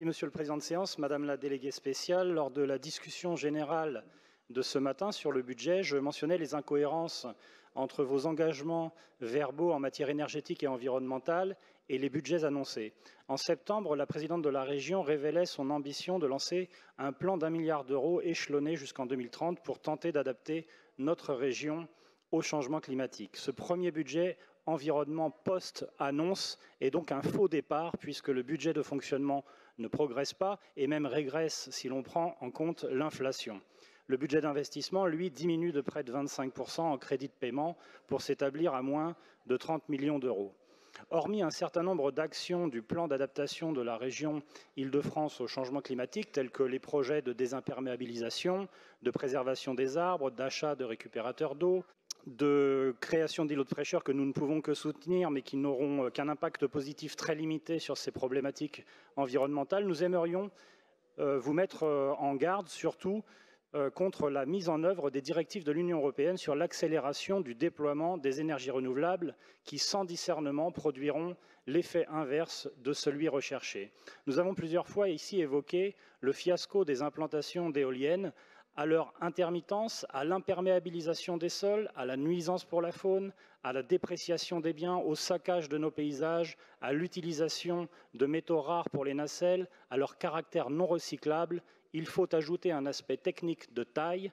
Monsieur le Président de séance, Madame la déléguée spéciale, lors de la discussion générale de ce matin sur le budget, je mentionnais les incohérences entre vos engagements verbaux en matière énergétique et environnementale et les budgets annoncés. En septembre, la présidente de la région révélait son ambition de lancer un plan d'1 milliard d'euros échelonné jusqu'en 2030 pour tenter d'adapter notre région au changement climatique. Ce premier budget environnement post-annonce est donc un faux départ puisque le budget de fonctionnement ne progresse pas et même régresse si l'on prend en compte l'inflation. Le budget d'investissement, lui, diminue de près de 25% en crédit de paiement pour s'établir à moins de 30 millions d'euros. Hormis un certain nombre d'actions du plan d'adaptation de la région Île-de-France au changement climatique, tels que les projets de désimperméabilisation, de préservation des arbres, d'achat de récupérateurs d'eau, de création d'îlots de fraîcheur que nous ne pouvons que soutenir, mais qui n'auront qu'un impact positif très limité sur ces problématiques environnementales, nous aimerions vous mettre en garde, surtout contre la mise en œuvre des directives de l'Union européenne sur l'accélération du déploiement des énergies renouvelables qui, sans discernement, produiront l'effet inverse de celui recherché. Nous avons plusieurs fois ici évoqué le fiasco des implantations d'éoliennes, à leur intermittence, à l'imperméabilisation des sols, à la nuisance pour la faune, à la dépréciation des biens, au saccage de nos paysages, à l'utilisation de métaux rares pour les nacelles, à leur caractère non recyclable. Il faut ajouter un aspect technique de taille,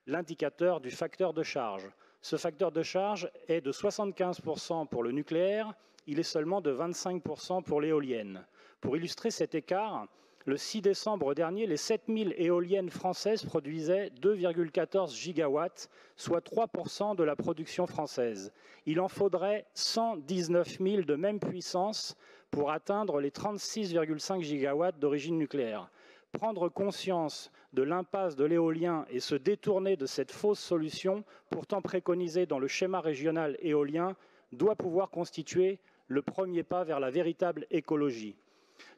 l'indicateur du facteur de charge. Ce facteur de charge est de 75% pour le nucléaire, il est seulement de 25% pour l'éolienne. Pour illustrer cet écart, le 6 décembre dernier, les 7000 éoliennes françaises produisaient 2,14 gigawatts, soit 3% de la production française. Il en faudrait 119 000 de même puissance pour atteindre les 36,5 gigawatts d'origine nucléaire. Prendre conscience de l'impasse de l'éolien et se détourner de cette fausse solution, pourtant préconisée dans le schéma régional éolien, doit pouvoir constituer le premier pas vers la véritable écologie.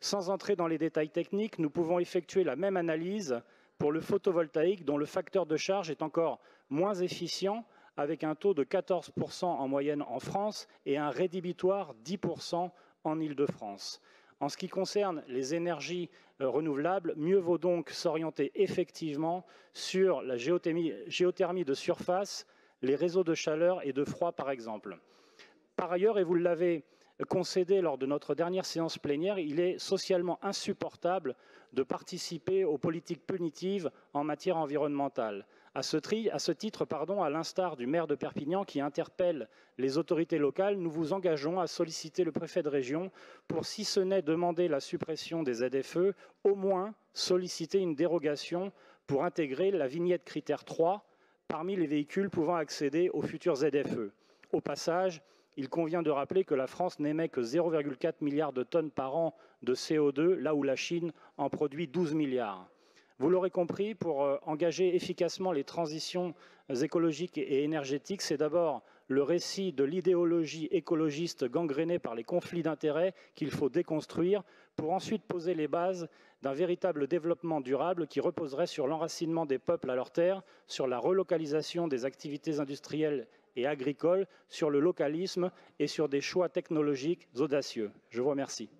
Sans entrer dans les détails techniques, nous pouvons effectuer la même analyse pour le photovoltaïque dont le facteur de charge est encore moins efficient avec un taux de 14% en moyenne en France et un rédhibitoire 10% en Île-de-France. En ce qui concerne les énergies renouvelables, mieux vaut donc s'orienter effectivement sur la géothermie de surface, les réseaux de chaleur et de froid par exemple. Par ailleurs, et vous l'avez concédé lors de notre dernière séance plénière, il est socialement insupportable de participer aux politiques punitives en matière environnementale. À ce titre, à l'instar du maire de Perpignan qui interpelle les autorités locales, nous vous engageons à solliciter le préfet de région pour, si ce n'est demander la suppression des ZFE, au moins solliciter une dérogation pour intégrer la vignette critère 3 parmi les véhicules pouvant accéder aux futurs ZFE. Au passage, il convient de rappeler que la France n'émet que 0,4 milliard de tonnes par an de CO2, là où la Chine en produit 12 milliards. Vous l'aurez compris, pour engager efficacement les transitions écologiques et énergétiques, c'est d'abord le récit de l'idéologie écologiste gangrénée par les conflits d'intérêts qu'il faut déconstruire pour ensuite poser les bases d'un véritable développement durable qui reposerait sur l'enracinement des peuples à leurs terres, sur la relocalisation des activités industrielles et agricoles, sur le localisme et sur des choix technologiques audacieux. Je vous remercie.